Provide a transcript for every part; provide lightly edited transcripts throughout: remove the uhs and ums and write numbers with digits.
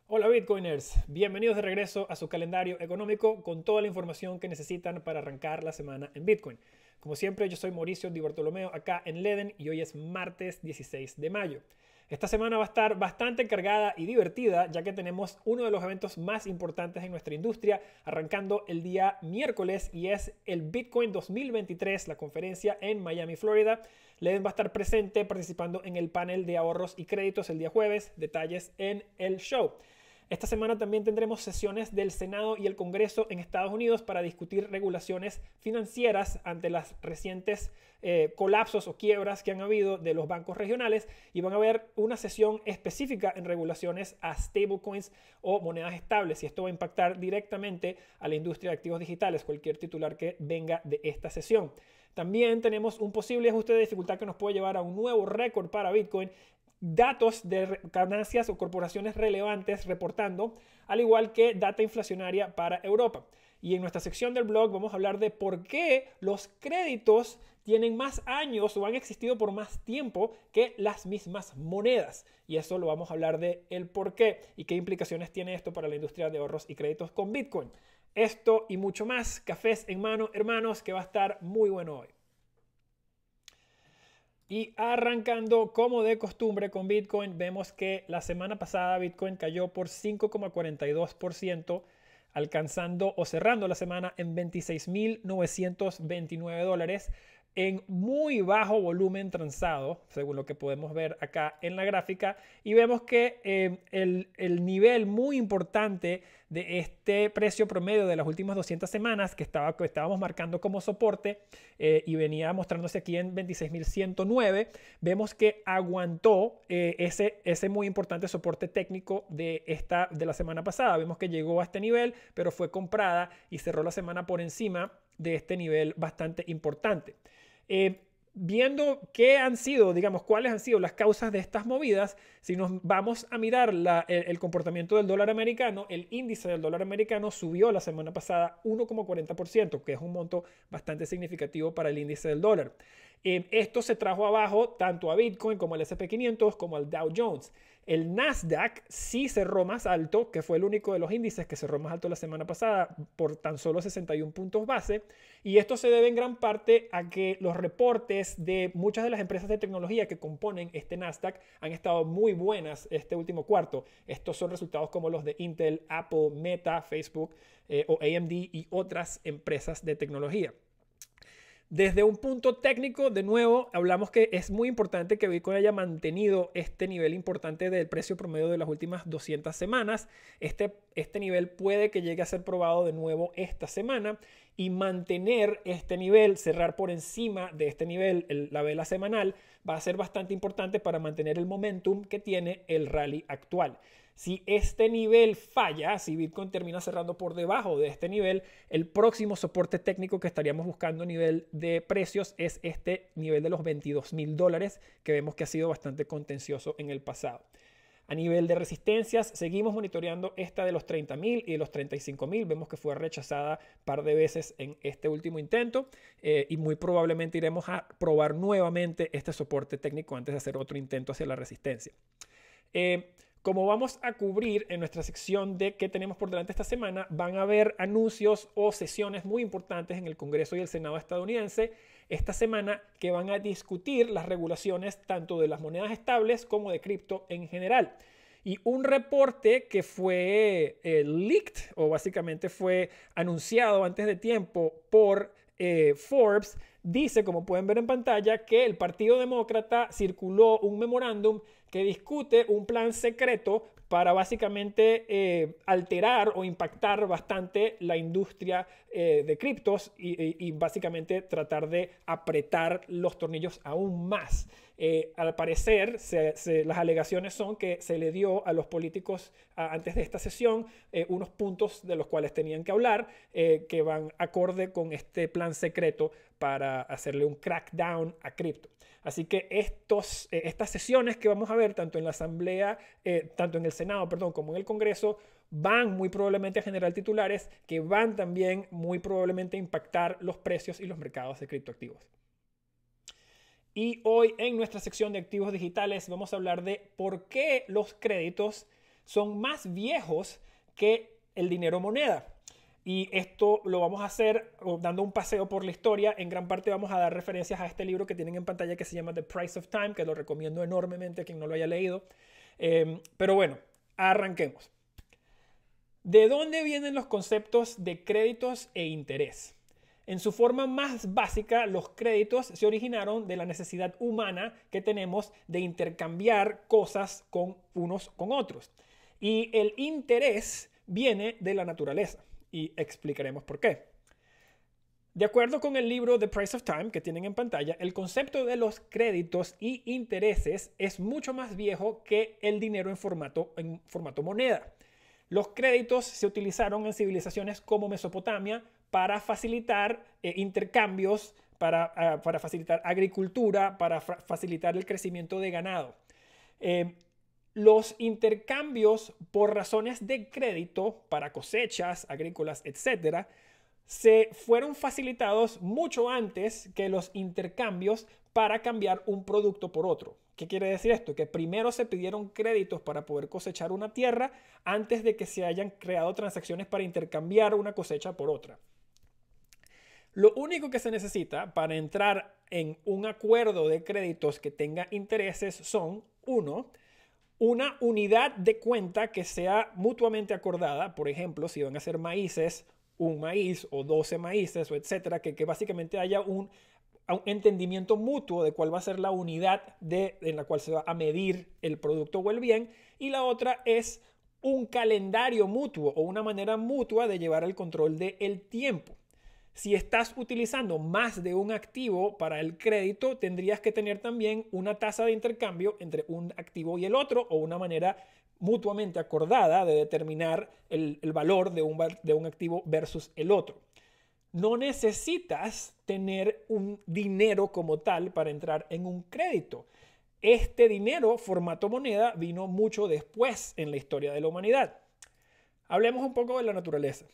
Hola Bitcoiners, bienvenidos de regreso a su calendario económico con toda la información que necesitan para arrancar la semana en Bitcoin. Como siempre, yo soy Mauricio Di Bartolomeo acá en Leden y hoy es martes 16 de mayo. Esta semana va a estar bastante cargada y divertida ya que tenemos uno de los eventos más importantes en nuestra industria arrancando el día miércoles y es el Bitcoin 2023, la conferencia en Miami, Florida. Leden va a estar presente participando en el panel de ahorros y créditos el día jueves, detalles en el show. Esta semana también tendremos sesiones del Senado y el Congreso en Estados Unidos para discutir regulaciones financieras ante las recientes colapsos o quiebras que han habido de los bancos regionales y van a haber una sesión específica en regulaciones a stablecoins o monedas estables y esto va a impactar directamente a la industria de activos digitales, cualquier titular que venga de esta sesión. También tenemos un posible ajuste de dificultad que nos puede llevar a un nuevo récord para Bitcoin, datos de ganancias o corporaciones relevantes reportando, al igual que data inflacionaria para Europa. Y en nuestra sección del blog vamos a hablar de por qué los créditos tienen más años o han existido por más tiempo que las mismas monedas. Y eso lo vamos a hablar de el por qué y qué implicaciones tiene esto para la industria de ahorros y créditos con Bitcoin. Esto y mucho más, cafés en mano, hermanos, que va a estar muy bueno hoy. Y arrancando como de costumbre con Bitcoin, vemos que la semana pasada Bitcoin cayó por 5,42%, alcanzando o cerrando la semana en $26,929 en muy bajo volumen transado, según lo que podemos ver acá en la gráfica. Y vemos que el nivel muy importante de este precio promedio de las últimas 200 semanas que estábamos marcando como soporte y venía mostrándose aquí en 26,109, vemos que aguantó ese muy importante soporte técnico de la semana pasada. Vemos que llegó a este nivel, pero fue comprada y cerró la semana por encima de este nivel bastante importante. Viendo qué han sido, digamos, cuáles han sido las causas de estas movidas, si nos vamos a mirar el comportamiento del dólar americano, el índice del dólar americano subió la semana pasada 1,40%, que es un monto bastante significativo para el índice del dólar. Esto se trajo abajo tanto a Bitcoin como al S&P 500 como al Dow Jones. El Nasdaq sí cerró más alto, que fue el único de los índices que cerró más alto la semana pasada por tan solo 61 puntos base. Y esto se debe en gran parte a que los reportes de muchas de las empresas de tecnología que componen este Nasdaq han estado muy buenas este último cuarto. Estos son resultados como los de Intel, Apple, Meta, Facebook o AMD y otras empresas de tecnología. Desde un punto técnico, de nuevo, hablamos que es muy importante que Bitcoin haya mantenido este nivel importante del precio promedio de las últimas 200 semanas. Este nivel puede que llegue a ser probado de nuevo esta semana y mantener este nivel, cerrar por encima de este nivel, la vela semanal, va a ser bastante importante para mantener el momentum que tiene el rally actual. Si este nivel falla, si Bitcoin termina cerrando por debajo de este nivel, el próximo soporte técnico que estaríamos buscando a nivel de precios es este nivel de los $22,000 que vemos que ha sido bastante contencioso en el pasado. A nivel de resistencias, seguimos monitoreando esta de los 30,000 y de los 35,000. Vemos que fue rechazada un par de veces en este último intento y muy probablemente iremos a probar nuevamente este soporte técnico antes de hacer otro intento hacia la resistencia. Como vamos a cubrir en nuestra sección de qué tenemos por delante esta semana, van a haber anuncios o sesiones muy importantes en el Congreso y el Senado estadounidense esta semana que van a discutir las regulaciones tanto de las monedas estables como de cripto en general. Y un reporte que fue leaked o básicamente fue anunciado antes de tiempo por Forbes dice, como pueden ver en pantalla, que el Partido Demócrata circuló un memorándum que discute un plan secreto para básicamente alterar o impactar bastante la industria de criptos y básicamente tratar de apretar los tornillos aún más. Al parecer, las alegaciones son que se le dio a los políticos antes de esta sesión unos puntos de los cuales tenían que hablar que van acorde con este plan secreto para hacerle un crackdown a cripto. Así que estas sesiones que vamos a ver tanto en la Asamblea, tanto en el Senado, perdón, como en el Congreso, van muy probablemente a generar titulares que van también muy probablemente a impactar los precios y los mercados de criptoactivos. Y hoy en nuestra sección de activos digitales vamos a hablar de por qué los créditos son más viejos que el dinero moneda. Y esto lo vamos a hacer dando un paseo por la historia. En gran parte vamos a dar referencias a este libro que tienen en pantalla que se llama The Price of Time, que lo recomiendo enormemente a quien no lo haya leído. Pero bueno, arranquemos. ¿De dónde vienen los conceptos de créditos e interés? En su forma más básica, los créditos se originaron de la necesidad humana que tenemos de intercambiar cosas con unos con otros. Y el interés viene de la naturaleza. Y explicaremos por qué. De acuerdo con el libro The Price of Time que tienen en pantalla, el concepto de los créditos y intereses es mucho más viejo que el dinero en formato moneda. Los créditos se utilizaron en civilizaciones como Mesopotamia para facilitar intercambios, para facilitar agricultura, para facilitar el crecimiento de ganado. Los intercambios por razones de crédito para cosechas agrícolas, etcétera, se fueron facilitados mucho antes que los intercambios para cambiar un producto por otro. ¿Qué quiere decir esto? Que primero se pidieron créditos para poder cosechar una tierra antes de que se hayan creado transacciones para intercambiar una cosecha por otra. Lo único que se necesita para entrar en un acuerdo de créditos que tenga intereses son, uno, una unidad de cuenta que sea mutuamente acordada. Por ejemplo, si van a hacer maíces, un maíz o 12 maíces o etcétera, que básicamente haya un entendimiento mutuo de cuál va a ser la unidad en la cual se va a medir el producto o el bien. Y la otra es un calendario mutuo o una manera mutua de llevar el control del tiempo. Si estás utilizando más de un activo para el crédito, tendrías que tener también una tasa de intercambio entre un activo y el otro o una manera mutuamente acordada de determinar el valor de un activo versus el otro. No necesitas tener un dinero como tal para entrar en un crédito. Este dinero, formato moneda, vino mucho después en la historia de la humanidad. Hablemos un poco de la naturaleza.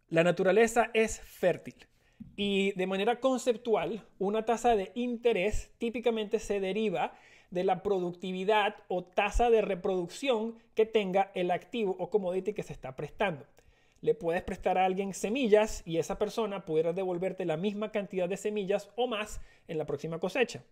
La naturaleza es fértil y de manera conceptual una tasa de interés típicamente se deriva de la productividad o tasa de reproducción que tenga el activo o commodity que se está prestando. Le puedes prestar a alguien semillas y esa persona pudiera devolverte la misma cantidad de semillas o más en la próxima cosecha.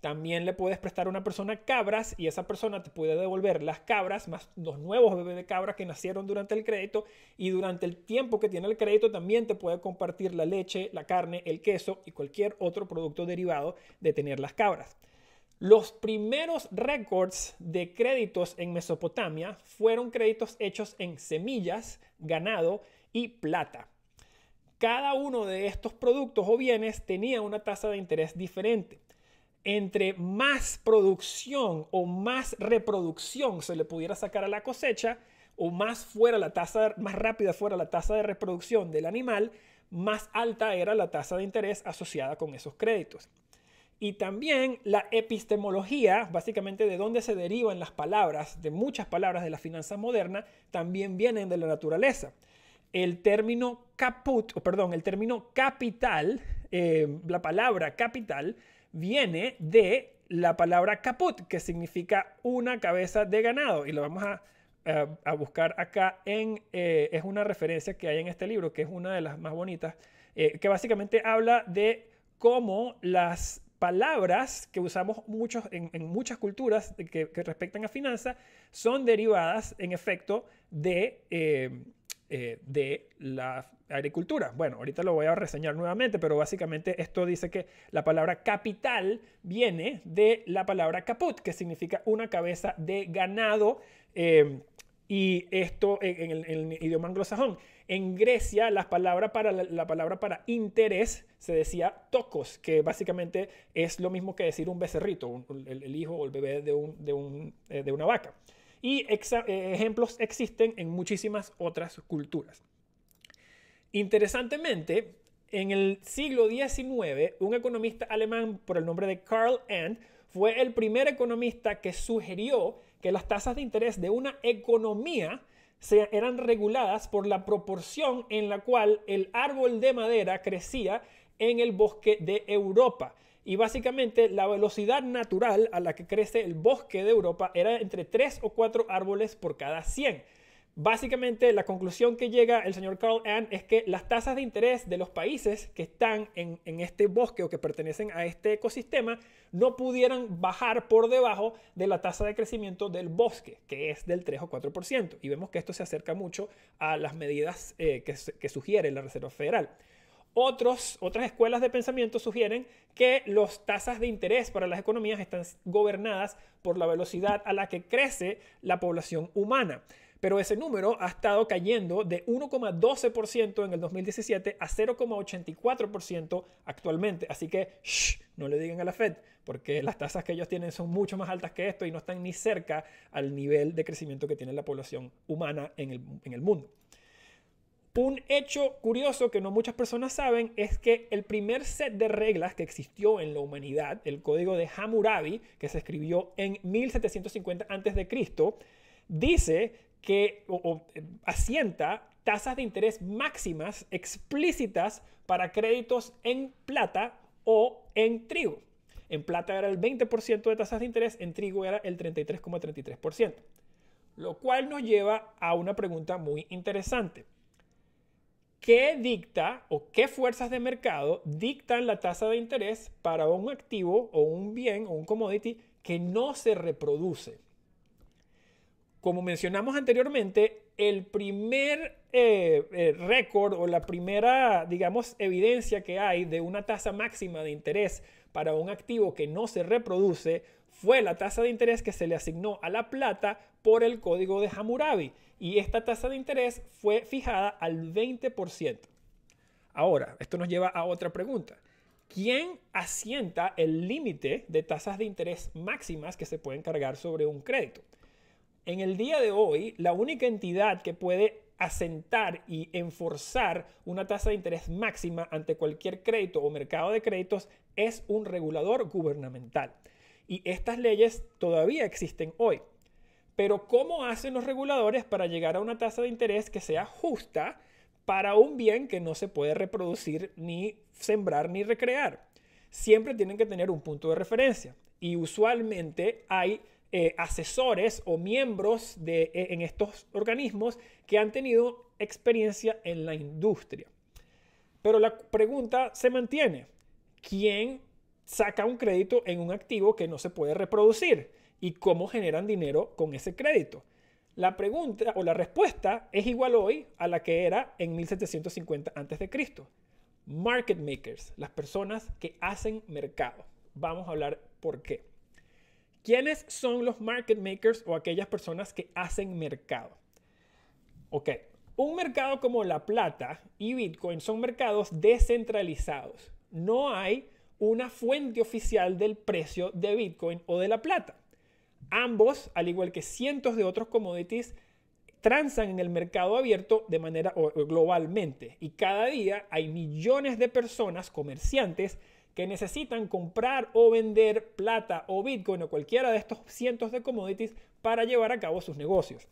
También le puedes prestar a una persona cabras y esa persona te puede devolver las cabras más los nuevos bebés de cabras que nacieron durante el crédito, y durante el tiempo que tiene el crédito también te puede compartir la leche, la carne, el queso y cualquier otro producto derivado de tener las cabras. Los primeros récords de créditos en Mesopotamia fueron créditos hechos en semillas, ganado y plata. Cada uno de estos productos o bienes tenía una tasa de interés diferente. Entre más producción o más reproducción se le pudiera sacar a la cosecha, o más rápida fuera la tasa de reproducción del animal, más alta era la tasa de interés asociada con esos créditos. Y también la epistemología, básicamente de dónde se derivan las palabras, de muchas palabras de la finanza moderna, también vienen de la naturaleza. El término capital, la palabra capital, viene de la palabra caput, que significa una cabeza de ganado. Y lo vamos a buscar acá es una referencia que hay en este libro, que es una de las más bonitas, que básicamente habla de cómo las palabras que usamos en muchas culturas que respectan a finanzas son derivadas, en efecto, de la agricultura. Bueno, ahorita lo voy a reseñar nuevamente, pero básicamente esto dice que la palabra capital viene de la palabra caput, que significa una cabeza de ganado, y esto en el idioma anglosajón. En Grecia la palabra para interés se decía tokos, que básicamente es lo mismo que decir un becerrito, el hijo o el bebé de una vaca. Y ejemplos existen en muchísimas otras culturas. Interesantemente, en el siglo XIX, un economista alemán por el nombre de Karl Ant fue el primer economista que sugirió que las tasas de interés de una economía eran reguladas por la proporción en la cual el árbol de madera crecía en el bosque de Europa. y básicamente la velocidad natural a la que crece el bosque de Europa era entre 3 o 4 árboles por cada 100. Básicamente, la conclusión que llega el señor Carl Ann es que las tasas de interés de los países que están en este bosque o que pertenecen a este ecosistema no pudieran bajar por debajo de la tasa de crecimiento del bosque, que es del 3 o 4%. Y vemos que esto se acerca mucho a las medidas que sugiere la Reserva Federal. Otras escuelas de pensamiento sugieren que las tasas de interés para las economías están gobernadas por la velocidad a la que crece la población humana. Pero ese número ha estado cayendo de 1,12% en el 2017 a 0,84% actualmente. Así que no le digan a la Fed, porque las tasas que ellos tienen son mucho más altas que esto y no están ni cerca al nivel de crecimiento que tiene la población humana en el mundo. Un hecho curioso que no muchas personas saben es que el primer set de reglas que existió en la humanidad, el Código de Hammurabi, que se escribió en 1750 a.C., dice que asienta tasas de interés máximas explícitas para créditos en plata o en trigo. En plata era el 20% de tasas de interés, en trigo era el 33,33%. Lo cual nos lleva a una pregunta muy interesante. ¿Qué dicta o qué fuerzas de mercado dictan la tasa de interés para un activo o un bien o un commodity que no se reproduce? Como mencionamos anteriormente, el primer récord o la primera, digamos, evidencia que hay de una tasa máxima de interés para un activo que no se reproduce fue la tasa de interés que se le asignó a la plata por el Código de Hammurabi. Y esta tasa de interés fue fijada al 20%. Ahora, esto nos lleva a otra pregunta. ¿Quién asienta el límite de tasas de interés máximas que se pueden cargar sobre un crédito? En el día de hoy, la única entidad que puede asentar y enforzar una tasa de interés máxima ante cualquier crédito o mercado de créditos es un regulador gubernamental. Y estas leyes todavía existen hoy. Pero ¿cómo hacen los reguladores para llegar a una tasa de interés que sea justa para un bien que no se puede reproducir, ni sembrar, ni recrear? Siempre tienen que tener un punto de referencia. Y usualmente hay asesores o miembros en estos organismos que han tenido experiencia en la industria. Pero la pregunta se mantiene. ¿Quién saca un crédito en un activo que no se puede reproducir? ¿Y cómo generan dinero con ese crédito? La pregunta o la respuesta es igual hoy a la que era en 1750 a.C. Market makers, las personas que hacen mercado. Vamos a hablar por qué. ¿Quiénes son los market makers o aquellas personas que hacen mercado? Ok, un mercado como la plata y Bitcoin son mercados descentralizados. No hay una fuente oficial del precio de Bitcoin o de la plata. Ambos, al igual que cientos de otros commodities, transan en el mercado abierto de manera globalmente. Y cada día hay millones de personas, comerciantes, que necesitan comprar o vender plata o Bitcoin o cualquiera de estos cientos de commodities para llevar a cabo sus negocios.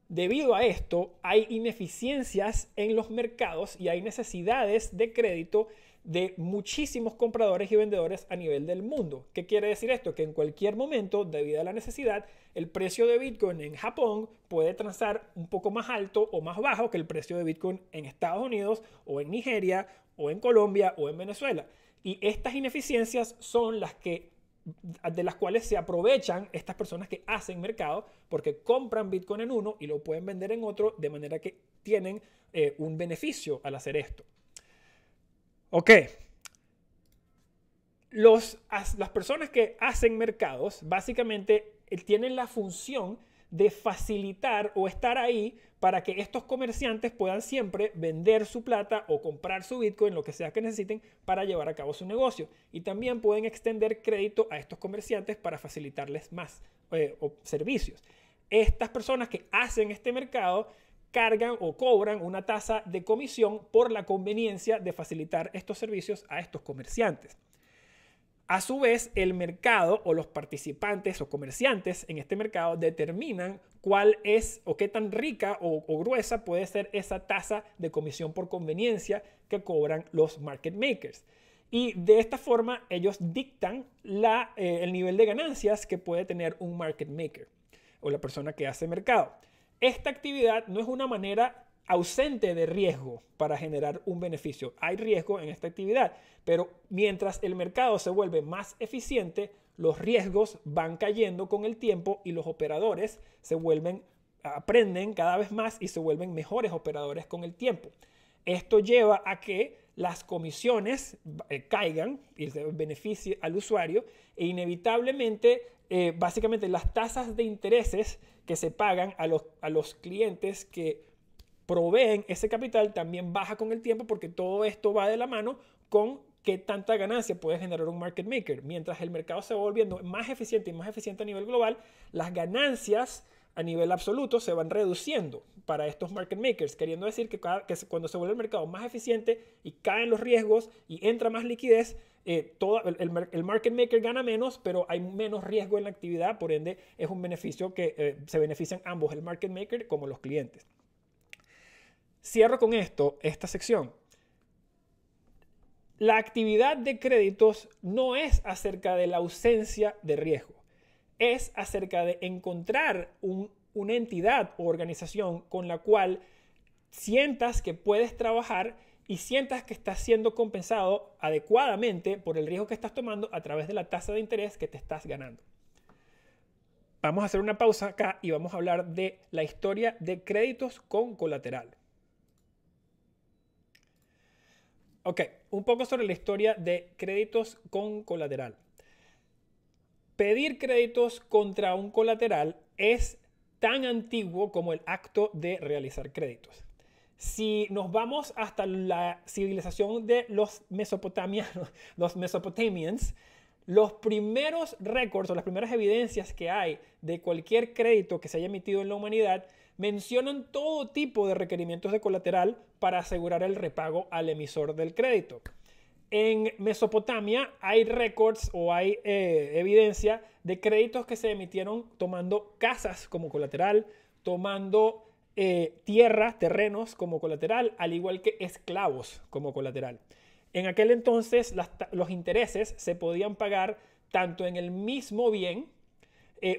Debido a esto, hay ineficiencias en los mercados y hay necesidades de crédito de muchísimos compradores y vendedores a nivel del mundo. ¿Qué quiere decir esto? Que en cualquier momento, debido a la necesidad, el precio de Bitcoin en Japón puede transar un poco más alto o más bajo que el precio de Bitcoin en Estados Unidos o en Nigeria o en Colombia o en Venezuela. Y estas ineficiencias son de las cuales se aprovechan estas personas que hacen mercado porque compran Bitcoin en uno y lo pueden vender en otro, de manera que tienen un beneficio al hacer esto. Ok. Las personas que hacen mercados básicamente tienen la función de facilitar o estar ahí para que estos comerciantes puedan siempre vender su plata o comprar su Bitcoin, lo que sea que necesiten para llevar a cabo su negocio. Y también pueden extender crédito a estos comerciantes para facilitarles más servicios. Estas personas que hacen este mercado cargan o cobran una tasa de comisión por la conveniencia de facilitar estos servicios a estos comerciantes. A su vez, el mercado o los participantes o comerciantes en este mercado determinan cuál es o qué tan rica o gruesa puede ser esa tasa de comisión por conveniencia que cobran los market makers. Y de esta forma ellos dictan el nivel de ganancias que puede tener un market maker o la persona que hace mercado. Esta actividad no es una manera ausente de riesgo para generar un beneficio. Hay riesgo en esta actividad, pero mientras el mercado se vuelve más eficiente, los riesgos van cayendo con el tiempo y los operadores aprenden cada vez más y se vuelven mejores operadores con el tiempo. Esto lleva a que las comisiones caigan y se beneficie al usuario e inevitablemente, básicamente las tasas de intereses que se pagan a los clientes que proveen ese capital también baja con el tiempo, porque todo esto va de la mano con qué tanta ganancia puede generar un market maker. Mientras el mercado se va volviendo más eficiente y más eficiente a nivel global, las ganancias a nivel absoluto se van reduciendo para estos market makers, queriendo decir que cuando se vuelve el mercado más eficiente y caen los riesgos y entra más liquidez, el market maker gana menos, pero hay menos riesgo en la actividad, por ende es un beneficio que se benefician ambos, el market maker como los clientes. Cierro con esta sección. La actividad de créditos no es acerca de la ausencia de riesgo, es acerca de encontrar una entidad o organización con la cual sientas que puedes trabajar y sientas que estás siendo compensado adecuadamente por el riesgo que estás tomando a través de la tasa de interés que te estás ganando. Vamos a hacer una pausa acá y vamos a hablar de la historia de créditos con colateral. Ok, un poco sobre la historia de créditos con colateral. Pedir créditos contra un colateral es tan antiguo como el acto de realizar créditos. Si nos vamos hasta la civilización de los mesopotamianos, los mesopotamians, los primeros récords o las primeras evidencias que hay de cualquier crédito que se haya emitido en la humanidad mencionan todo tipo de requerimientos de colateral para asegurar el repago al emisor del crédito. En Mesopotamia hay récords o hay evidencia de créditos que se emitieron tomando casas como colateral, tomando terrenos como colateral, al igual que esclavos como colateral. En aquel entonces los intereses se podían pagar tanto en el mismo bien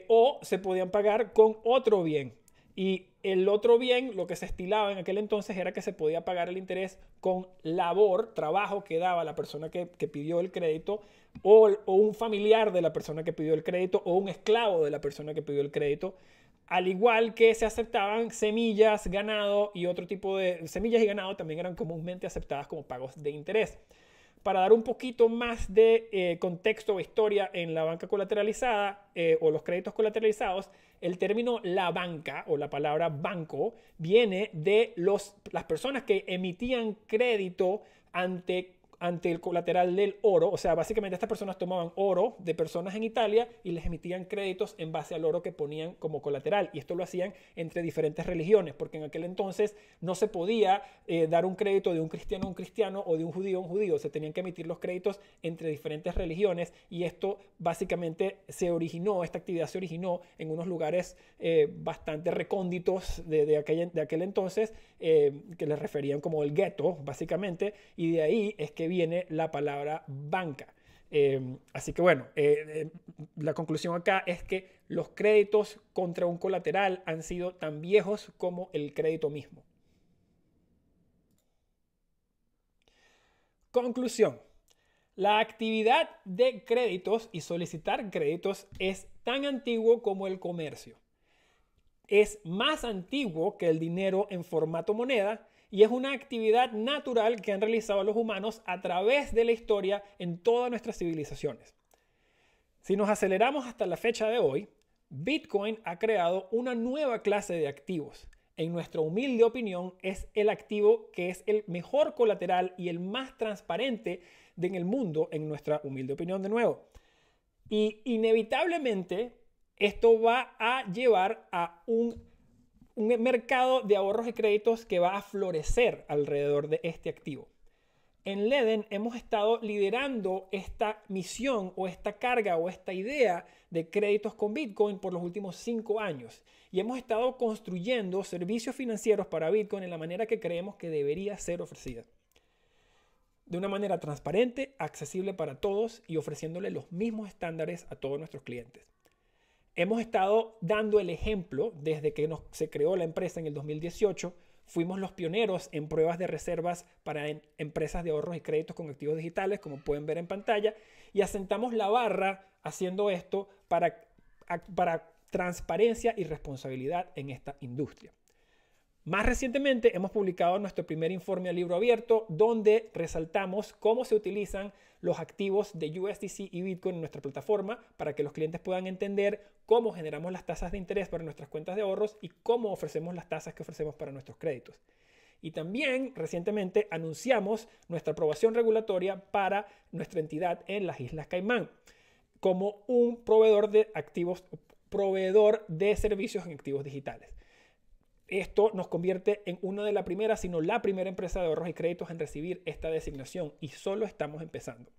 o se podían pagar con otro bien. Y el otro bien, lo que se estilaba en aquel entonces era que se podía pagar el interés con trabajo que daba la persona que pidió el crédito o un familiar de la persona que pidió el crédito o un esclavo de la persona que pidió el crédito. Al igual que se aceptaban semillas, ganado y otro tipo de semillas y ganado también eran comúnmente aceptadas como pagos de interés. Para dar un poquito más de contexto o historia en la banca colateralizada o los créditos colateralizados, el término la banca o la palabra banco viene de las personas que emitían crédito ante el colateral del oro. O sea, básicamente estas personas tomaban oro de personas en Italia y les emitían créditos en base al oro que ponían como colateral. Y esto lo hacían entre diferentes religiones, porque en aquel entonces no se podía dar un crédito de un cristiano a un cristiano o de un judío a un judío. Se tenían que emitir los créditos entre diferentes religiones y esto básicamente esta actividad se originó en unos lugares bastante recónditos de aquel entonces que les referían como el gueto, básicamente, y de ahí es que viene la palabra banca. Así que bueno, la conclusión acá es que los créditos contra un colateral han sido tan viejos como el crédito mismo. Conclusión. La actividad de créditos y solicitar créditos es tan antiguo como el comercio. Es más antiguo que el dinero en formato moneda y es una actividad natural que han realizado los humanos a través de la historia en todas nuestras civilizaciones. Si nos aceleramos hasta la fecha de hoy, Bitcoin ha creado una nueva clase de activos. En nuestra humilde opinión, es el activo que es el mejor colateral y el más transparente en el mundo, en nuestra humilde opinión de nuevo. Y inevitablemente, esto va a llevar a un mercado de ahorros y créditos que va a florecer alrededor de este activo. En Leden hemos estado liderando esta misión o esta carga o esta idea de créditos con Bitcoin por los últimos 5 años y hemos estado construyendo servicios financieros para Bitcoin en la manera que creemos que debería ser ofrecida. de una manera transparente, accesible para todos y ofreciéndole los mismos estándares a todos nuestros clientes. Hemos estado dando el ejemplo desde que se creó la empresa en el 2018. Fuimos los pioneros en pruebas de reservas para empresas de ahorros y créditos con activos digitales, como pueden ver en pantalla, y asentamos la barra haciendo esto para transparencia y responsabilidad en esta industria. Más recientemente hemos publicado nuestro primer informe a libro abierto donde resaltamos cómo se utilizan los activos de USDC y Bitcoin en nuestra plataforma para que los clientes puedan entender cómo generamos las tasas de interés para nuestras cuentas de ahorros y cómo ofrecemos las tasas que ofrecemos para nuestros créditos. Y también recientemente anunciamos nuestra aprobación regulatoria para nuestra entidad en las Islas Caimán como un proveedor de activos, proveedor de servicios en activos digitales. Esto nos convierte en una de las primeras, sino la primera empresa de ahorros y créditos en recibir esta designación y solo estamos empezando.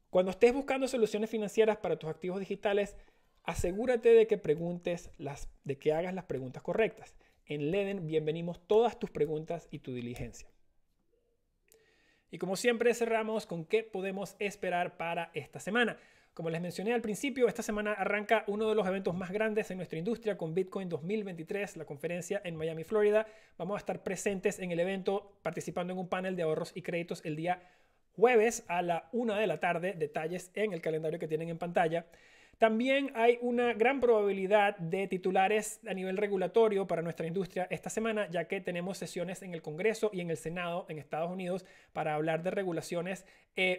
Cuando estés buscando soluciones financieras para tus activos digitales, asegúrate de que hagas las preguntas correctas. En Leden bienvenimos todas tus preguntas y tu diligencia. Y como siempre cerramos con qué podemos esperar para esta semana. Como les mencioné al principio, esta semana arranca uno de los eventos más grandes en nuestra industria con Bitcoin 2023, la conferencia en Miami, Florida. Vamos a estar presentes en el evento participando en un panel de ahorros y créditos el día jueves a la 1 de la tarde. Detalles en el calendario que tienen en pantalla. También hay una gran probabilidad de titulares a nivel regulatorio para nuestra industria esta semana, ya que tenemos sesiones en el Congreso y en el Senado en Estados Unidos para hablar de regulaciones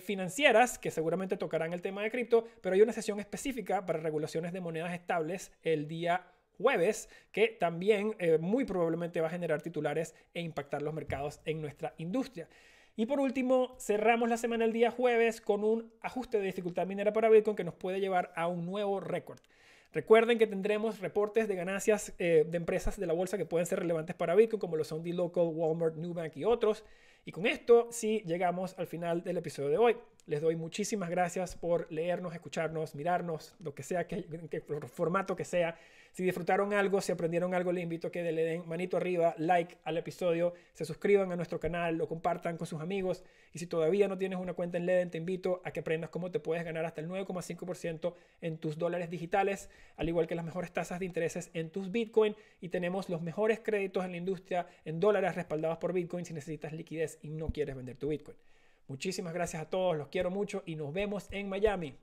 financieras, que seguramente tocarán el tema de cripto, pero hay una sesión específica para regulaciones de monedas estables el día jueves, que también muy probablemente va a generar titulares e impactar los mercados en nuestra industria. Y por último, cerramos la semana el día jueves con un ajuste de dificultad minera para Bitcoin que nos puede llevar a un nuevo récord. Recuerden que tendremos reportes de ganancias de empresas de la bolsa que pueden ser relevantes para Bitcoin, como lo son dLocal, Walmart, Nubank y otros. Y con esto sí llegamos al final del episodio de hoy. Les doy muchísimas gracias por leernos, escucharnos, mirarnos, lo que sea, que formato que sea. Si disfrutaron algo, si aprendieron algo, les invito a que le den manito arriba, like al episodio, se suscriban a nuestro canal, lo compartan con sus amigos. Y si todavía no tienes una cuenta en Leden, te invito a que aprendas cómo te puedes ganar hasta el 9,5% en tus dólares digitales, al igual que las mejores tasas de intereses en tus Bitcoin. Y tenemos los mejores créditos en la industria en dólares respaldados por Bitcoin si necesitas liquidez y no quieres vender tu Bitcoin. Muchísimas gracias a todos, los quiero mucho y nos vemos en Miami.